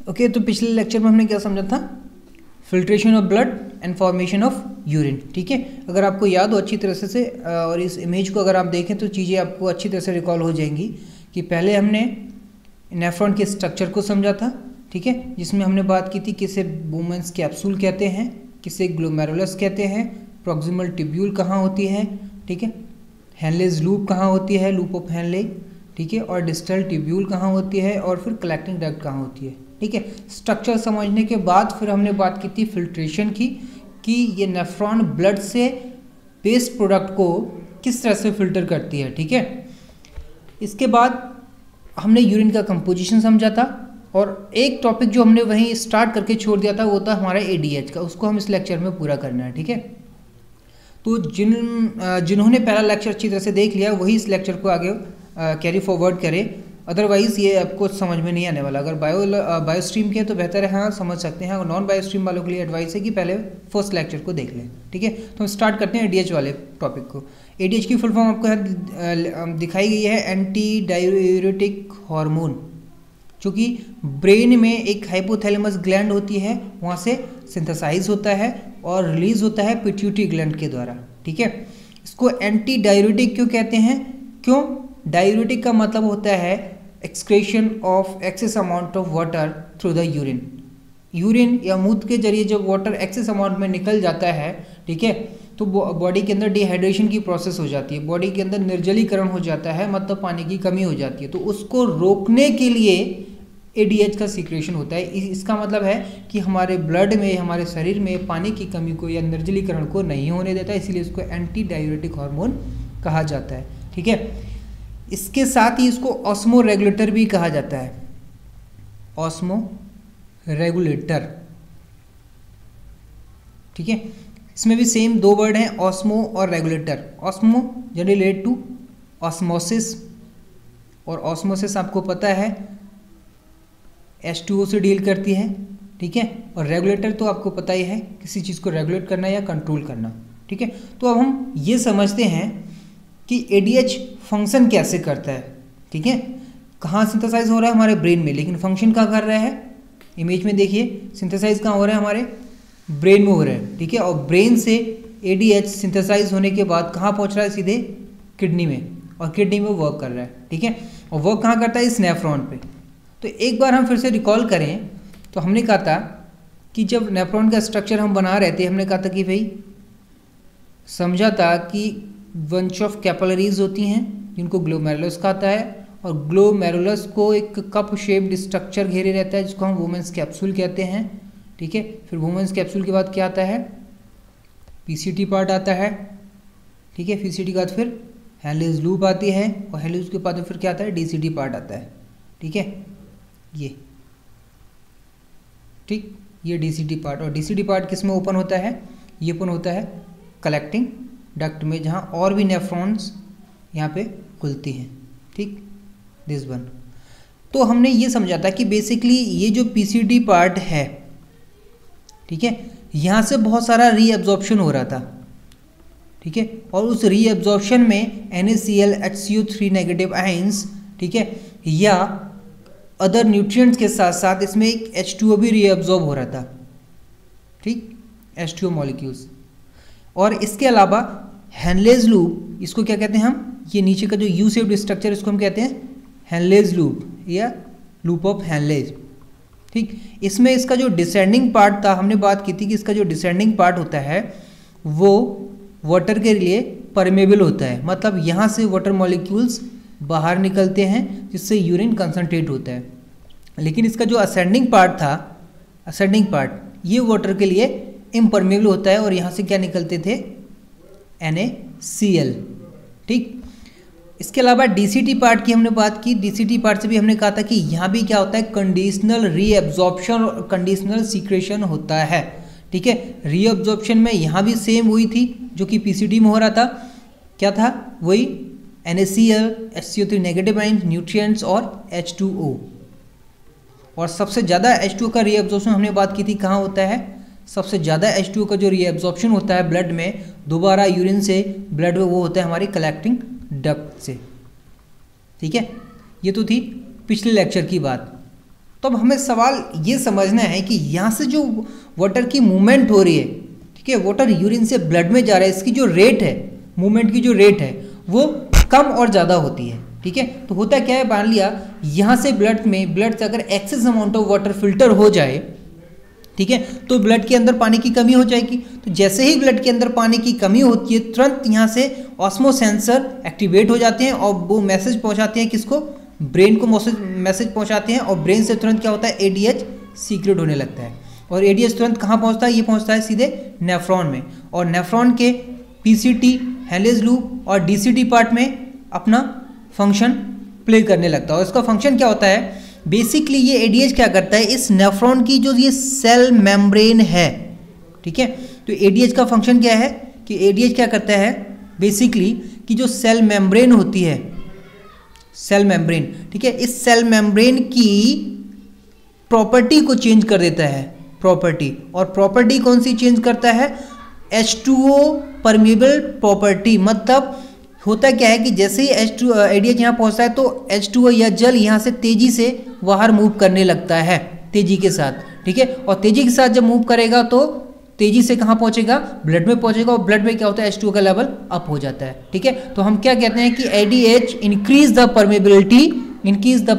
Okay, तो पिछले lecture में हमने क्या समझा था? Filtration of blood and formation of urine. ठीक है, अगर आपको याद हो अच्छी तरह से और इस इमेज को अगर आप देखें तो चीज़ें आपको अच्छी तरह से रिकॉल हो जाएंगी कि पहले हमने नेफ्रॉन के स्ट्रक्चर को समझा था। ठीक है, जिसमें हमने बात की थी किसे वुमेन्स कैप्सूल कहते हैं, किसे ग्लोमेरुलस कहते हैं, प्रॉक्सिमल ट्यूब्यूल कहाँ होती है, ठीक है, हेनलेज लूप कहाँ होती है, लूप ऑफ हेनले, ठीक है, और डिस्टल ट्यूब्यूल कहाँ होती है, और फिर कलेक्टिंग डक्ट कहाँ होती है। ठीक है, स्ट्रक्चर समझने के बाद फिर हमने बात की थी फिल्ट्रेशन की, कि ये नेफ्रॉन ब्लड से वेस्ट प्रोडक्ट को किस तरह से फिल्टर करती है। ठीक है, इसके बाद हमने यूरिन का कंपोजिशन समझा था, और एक टॉपिक जो हमने वहीं स्टार्ट करके छोड़ दिया था वो था हमारा एडीएच का, उसको हम इस लेक्चर में पूरा करना है। ठीक है, तो जिन्होंने पहला लेक्चर अच्छी तरह से देख लिया वही इस लेक्चर को आगे कैरी फॉरवर्ड करें, अदरवाइज़ ये आपको समझ में नहीं आने वाला। अगर बायो स्ट्रीम के हैं तो बेहतर है, हाँ समझ सकते हैं, और नॉन बायो स्ट्रीम वालों के लिए एडवाइस है कि पहले फर्स्ट लेक्चर को देख लें। ठीक है, तो हम स्टार्ट करते हैं एडीएच वाले टॉपिक को। एडीएच की फुल फॉर्म आपको दिखाई गई है एंटी डाययूरेटिक हार्मोन, जो कि ब्रेन में एक हाइपोथैलेमस ग्लैंड होती है, वहाँ से सिंथेसाइज होता है और रिलीज होता है पिट्यूटरी ग्लैंड के द्वारा। ठीक है, इसको एंटी डाययूरेटिक क्यों कहते हैं? क्यों? डाययूरेटिक का मतलब होता है excretion of excess amount of water through the urine. Urine या मूत्र के जरिए जब वाटर एक्सेस अमाउंट में निकल जाता है, ठीक है, तो बॉडी के अंदर डिहाइड्रेशन की प्रोसेस हो जाती है, बॉडी के अंदर निर्जलीकरण हो जाता है, मतलब पानी की कमी हो जाती है। तो उसको रोकने के लिए एडीएच का सीक्रेशन होता है। इसका मतलब है कि हमारे ब्लड में, हमारे शरीर में पानी की कमी को या निर्जलीकरण को नहीं होने देता, इसीलिए इसको एंटी डाययूरेटिक हार्मोन कहा जाता है। ठीक है, इसके साथ ही इसको ऑस्मो रेगुलेटर भी कहा जाता है, ऑस्मो रेगुलेटर। ठीक है, इसमें भी सेम दो वर्ड हैं, ऑस्मो और regulator. Osmo generally relate to osmosis, और ऑस्मोसिस आपको पता है H2O से डील करती है। ठीक है, और रेगुलेटर तो आपको पता ही है, किसी चीज़ को रेगुलेट करना या कंट्रोल करना। ठीक है, तो अब हम ये समझते हैं कि एडीएच फंक्शन कैसे करता है। ठीक है, कहाँ सिंथेसाइज हो रहा है? हमारे ब्रेन में, लेकिन फंक्शन कहाँ कर रहा है? इमेज में देखिए, सिंथेसाइज कहाँ हो रहा है? हमारे ब्रेन में हो रहा है। ठीक है, और ब्रेन से एडीएच सिंथेसाइज होने के बाद कहाँ पहुँच रहा है? सीधे किडनी में, और किडनी में वर्क कर रहा है। ठीक है, और वर्क कहाँ करता है? इस नेफ्रॉन पे। तो एक बार हम फिर से रिकॉल करें तो हमने कहा था कि जब नेफ्रॉन का स्ट्रक्चर हम बना रहे थे, हमने कहा था कि भाई समझा था कि बंच ऑफ कैपिलरीज होती हैं जिनको ग्लोमेरुलस कहता है, और ग्लोमेरुलस को एक कप शेप्ड स्ट्रक्चर घेरे रहता है जिसको हम वुमेन्स कैप्सूल कहते हैं। ठीक है, फिर वुमेन्स कैप्सूल के बाद क्या आता है? पीसीटी पार्ट आता है। ठीक है, पीसीटी के बाद फिर हेनलेज लूप आती है, और हेनलेज के बाद फिर क्या आता है? डीसीटी पार्ट आता है। ठीक है, ये ठीक, ये डीसीटी पार्ट, और डीसीटी पार्ट किस में ओपन होता है? ये ओपन होता है कलेक्टिंग डक्ट में, जहाँ और भी नेफ्रॉन्स यहाँ पे खुलती हैं। ठीक, दिस वन। तो हमने ये समझा था कि बेसिकली ये जो पीसीटी पार्ट है, ठीक है, यहाँ से बहुत सारा रीअब्जॉर्प्शन हो रहा था। ठीक है, और उस रीअब्जॉर्प्शन में NaCl HCO3 नेगेटिव आयंस, ठीक है, या अदर न्यूट्रिएंट्स के साथ साथ इसमें एक H2O भी रीअब्जॉर्ब हो रहा था। ठीक, H2O मॉलिक्यूल्स। और इसके अलावा हेनलेज लूप, इसको क्या कहते हैं हम? ये नीचे का जो यू शेप्ड स्ट्रक्चर, इसको हम कहते हैं हेनलेज लूप या लूप ऑफ हेनलेज। ठीक, इसमें इसका जो डिसेंडिंग पार्ट था, हमने बात की थी कि इसका जो डिसेंडिंग पार्ट होता है वो वाटर के लिए परमेबल होता है, मतलब यहाँ से वाटर मॉलिक्यूल्स बाहर निकलते हैं जिससे यूरिन कंसनट्रेट होता है। लेकिन इसका जो असेंडिंग पार्ट था, असेंडिंग पार्ट, ये वाटर के लिए इम्परमेबल होता है, और यहाँ से क्या निकलते थे? NaCl। ठीक, इसके अलावा डीसीटी पार्ट की हमने बात की। डीसीटी पार्ट से भी हमने कहा था कि यहाँ भी क्या होता है? कंडीशनल रीअब्जॉर्प्शन और कंडीशनल सीक्रेशन होता है। ठीक है, रीअब्जॉर्प्शन में यहाँ भी सेम वही थी जो कि पीसीटी में हो रहा था। क्या था? वही NaCl HCO3 negative ions, nutrients और H2O। और सबसे ज़्यादा H2O का रीअब्जॉर्प्शन हमने बात की थी कहाँ होता है? सबसे ज़्यादा H2O का जो रीअब्जॉर्प्शन होता है ब्लड में, दोबारा यूरिन से ब्लड में, वो होता है हमारी कलेक्टिंग डक्ट से। ठीक है, ये तो थी पिछले लेक्चर की बात। तो अब हमें सवाल ये समझना है कि यहाँ से जो वाटर की मूवमेंट हो रही है, ठीक है, वाटर यूरिन से ब्लड में जा रहा है, इसकी जो रेट है, मूवमेंट की जो रेट है वो कम और ज़्यादा होती है, ठीक है। तो होता क्या है, मान लिया यहाँ से ब्लड से अगर excess amount of water filter हो जाए, ठीक है, तो ब्लड के अंदर पानी की कमी हो जाएगी। तो जैसे ही ब्लड के अंदर पानी की कमी होती है, तुरंत यहाँ से ऑस्मोसेंसर एक्टिवेट हो जाते हैं और वो मैसेज पहुँचाते हैं किसको, ब्रेन को मैसेज पहुँचाते हैं, और ब्रेन से तुरंत क्या होता है, एडीएच सीक्रेट होने लगता है। और एडीएच तुरंत कहाँ पहुँचता है, ये पहुँचता है सीधे नेफ्रॉन में, और नेफ्रॉन के पीसीटी, हेलेज लूप और डीसीटी पार्ट में अपना फंक्शन प्ले करने लगता है। और इसका फंक्शन क्या होता है, बेसिकली ये एडीएच क्या करता है, इस नेफ्रॉन की जो ये सेल मेम्ब्रेन है, ठीक है, तो एडीएच का फंक्शन क्या है कि एडीएच क्या करता है बेसिकली कि जो सेल मेम्ब्रेन होती है, सेल मेम्ब्रेन, ठीक है, इस सेल मेम्ब्रेन की प्रॉपर्टी को चेंज कर देता है, प्रॉपर्टी। और प्रॉपर्टी कौन सी चेंज करता है, H2O परमेबल प्रॉपर्टी। मतलब होता क्या है कि जैसे ही एडीएच यहाँ पहुँचता है तो H2O या जल यहाँ से तेजी से बाहर मूव करने लगता है, तेजी के साथ, ठीक है। और तेजी के साथ जब मूव करेगा तो तेजी से कहाँ पहुँचेगा, ब्लड में पहुँचेगा, और ब्लड में क्या होता है, H2O का लेवल अप हो जाता है, ठीक है। तो हम क्या कहते हैं कि ADH increase the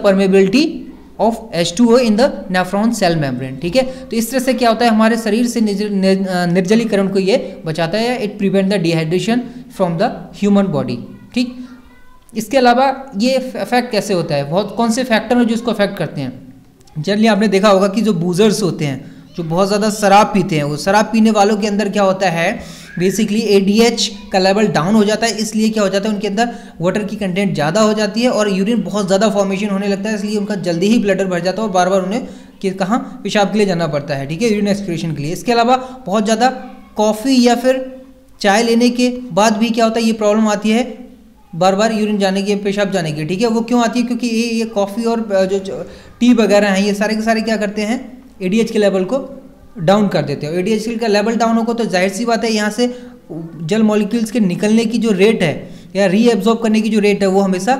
permeability of H2O in the nephron cell membrane, ठीक है। तो इस तरह से क्या होता है, हमारे शरीर से निर्जलीकरण को ये बचाता है, it prevent the dehydration from the human body, ठीक। इसके अलावा ये इफेक्ट कैसे होता है, बहुत कौन से फैक्टर हैं जो इसको अफेक्ट करते हैं। जनरली आपने देखा होगा कि जो बूजर्स होते हैं, जो बहुत ज़्यादा शराब पीते हैं, वो शराब पीने वालों के अंदर क्या होता है, बेसिकली एडीएच का लेवल डाउन हो जाता है, इसलिए क्या हो जाता है, उनके अंदर वाटर की कंटेंट ज़्यादा हो जाती है और यूरिन बहुत ज़्यादा फॉर्मेशन होने लगता है, इसलिए उनका जल्दी ही ब्लडर भर जाता है और बार बार उन्हें कहाँ पेशाब के लिए जाना पड़ता है, ठीक है, यूरिन एक्सक्रीशन के लिए। इसके अलावा बहुत ज़्यादा कॉफ़ी या फिर चाय लेने के बाद भी क्या होता है, ये प्रॉब्लम आती है बार बार यूरिन जाने की, पेशाब जाने की, ठीक है। वो क्यों आती है, क्योंकि ये कॉफ़ी और जो टी वगैरह हैं, ये सारे के सारे क्या करते हैं, एडीएच के लेवल को डाउन कर देते हैं। एडीएच का लेवल डाउन होगा तो जाहिर सी बात है यहाँ से जल मॉलिक्यूल्स के निकलने की जो रेट है या रीएब्जॉर्ब करने की जो रेट है वो हमेशा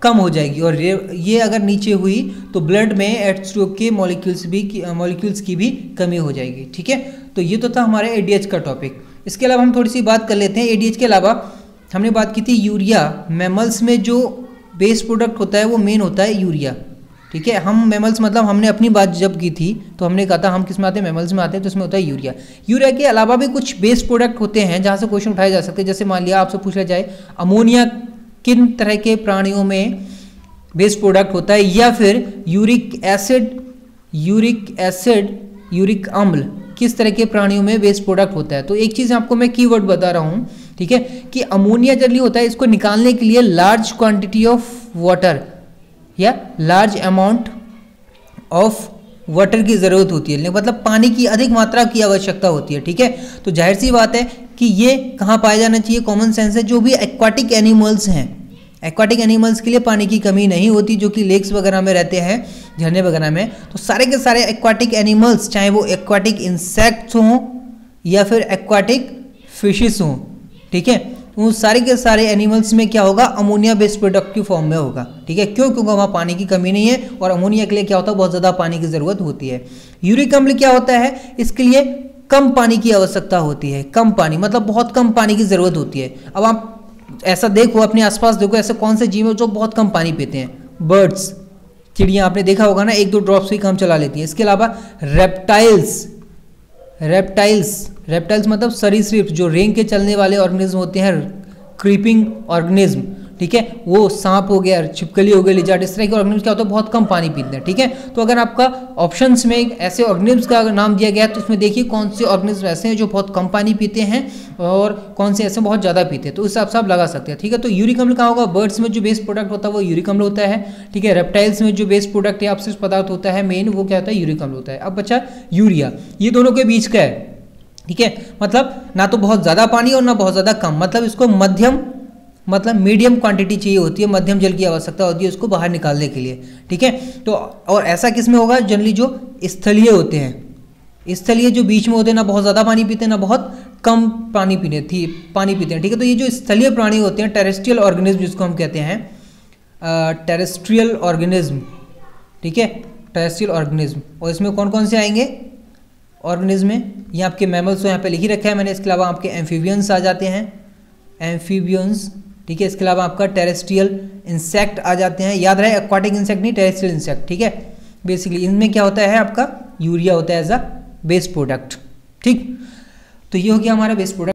कम हो जाएगी, और ये अगर नीचे हुई तो ब्लड में H2O के मॉलिक्यूल्स की भी कमी हो जाएगी, ठीक है। तो ये तो था हमारे एडीएच का टॉपिक। इसके अलावा हम थोड़ी सी बात कर लेते हैं एडीएच के अलावा। हमने बात की थी यूरिया, मैमल्स में जो बेस प्रोडक्ट होता है वो मेन होता है यूरिया, ठीक है। हम मैमल्स मतलब हमने अपनी बात जब की थी तो हमने कहा था हम किस में आते हैं, मैमल्स में आते हैं, तो इसमें होता है यूरिया। यूरिया के अलावा भी कुछ बेस प्रोडक्ट होते हैं जहाँ से क्वेश्चन उठाए जा सकते हैं। जैसे मान लिया आपसे पूछ लिया जाए अमोनिया किन तरह के प्राणियों में बेस प्रोडक्ट होता है, या फिर यूरिक एसिड यूरिक अम्ल किस तरह के प्राणियों में बेस प्रोडक्ट होता है। तो एक चीज़ आपको मैं कीवर्ड बता रहा हूँ, ठीक है, कि अमोनिया जनरली होता है, इसको निकालने के लिए लार्ज क्वांटिटी ऑफ वाटर या लार्ज अमाउंट ऑफ वाटर की ज़रूरत होती है, मतलब पानी की अधिक मात्रा की आवश्यकता होती है, ठीक है। तो जाहिर सी बात है कि ये कहाँ पाया जाना चाहिए, कॉमन सेंस है, जो भी एक्वाटिक एनिमल्स हैं, एक्वाटिक एनिमल्स के लिए पानी की कमी नहीं होती, जो कि लेक्स वगैरह में रहते हैं, झरने वगैरह में। तो सारे के सारे एक्वाटिक एनिमल्स, चाहे वो एक्वाटिक इंसेक्ट्स हों या फिर एक्वाटिक फिशेस हों, ठीक है, उन सारे के सारे एनिमल्स में क्या होगा, अमोनिया बेस्ड प्रोडक्ट की फॉर्म में होगा, ठीक है। क्यों, क्योंकि वहाँ पानी की कमी नहीं है और अमोनिया के लिए क्या होता है, बहुत ज़्यादा पानी की ज़रूरत होती है। यूरिक अम्ल क्या होता है, इसके लिए कम पानी की आवश्यकता होती है, कम पानी मतलब बहुत कम पानी की ज़रूरत होती है। अब आप ऐसा देखो, अपने आसपास देखो, ऐसे कौन से जीव है जो बहुत कम पानी पीते हैं, बर्ड्स, चिड़िया, आपने देखा होगा ना, 1-2 ड्रॉप्स ही काम चला लेती है। इसके अलावा रेप्टाइल्स मतलब सरीसृप, जो रेंग के चलने वाले ऑर्गेनिज्म होते हैं, क्रीपिंग ऑर्गेनिज्म, ठीक है, वो सांप हो गया, छिपकली हो गई, लिजार्ड, इस तरह के ऑर्गेनिज्म क्या होता है, बहुत कम पानी पीते हैं, ठीक है। तो अगर आपका ऑप्शंस में ऐसे ऑर्गेनिज्म का नाम दिया गया है तो उसमें देखिए कौन से ऑर्गेनिज्म ऐसे हैं जो बहुत कम पानी पीते हैं और कौन से ऐसे बहुत ज़्यादा पीते हैं, तो उस हिसाब से आप लगा सकते हैं, ठीक है। तो यूरिक अम्ल कहाँ होगा, बर्ड्स में जो बेस प्रोडक्ट होता है वो यूरिक अम्ल होता है, ठीक है। रेप्टाइल्स में जो बेस प्रोडक्ट या अपशिष्ट पदार्थ होता है मेन, वो क्या होता है, यूरिक अम्ल होता है। अब बचा यूरिया, ये दोनों के बीच का है, ठीक है, मतलब ना तो बहुत ज़्यादा पानी और ना बहुत ज़्यादा कम, मतलब इसको मध्यम, मतलब मीडियम क्वांटिटी चाहिए होती है, मध्यम जल की आवश्यकता होती है उसको बाहर निकालने के लिए, ठीक है। तो और ऐसा किस में होगा, जनरली जो स्थलीय होते हैं, स्थलीय जो बीच में होते हैं, ना बहुत ज़्यादा पानी पीते हैं ना बहुत कम पानी पीते हैं, ठीक है। तो ये जो स्थलीय प्राणी होते हैं, टेरेस्ट्रियल ऑर्गेनिज्म जिसको हम कहते हैं, टेरेस्ट्रियल ऑर्गेनिज्म, ठीक है, टेरेस्ट्रियल ऑर्गेनिज्म, और इसमें कौन कौन से आएंगे ऑर्गेनिज्म में, ये आपके मैमल्स तो यहाँ पे लिख ही रखा है मैंने। इसके अलावा आपके एम्फीबियंस आ जाते हैं, एम्फीबियंस, ठीक है। इसके अलावा आपका टेरेस्ट्रियल इंसेक्ट आ जाते हैं, याद रहे एक्वाटिक इंसेक्ट नहीं, टेरेस्ट्रियल इंसेक्ट, ठीक है। बेसिकली इनमें क्या होता है आपका यूरिया होता है एज अ बेस प्रोडक्ट, ठीक। तो ये हो गया हमारा बेस प्रोडक्ट।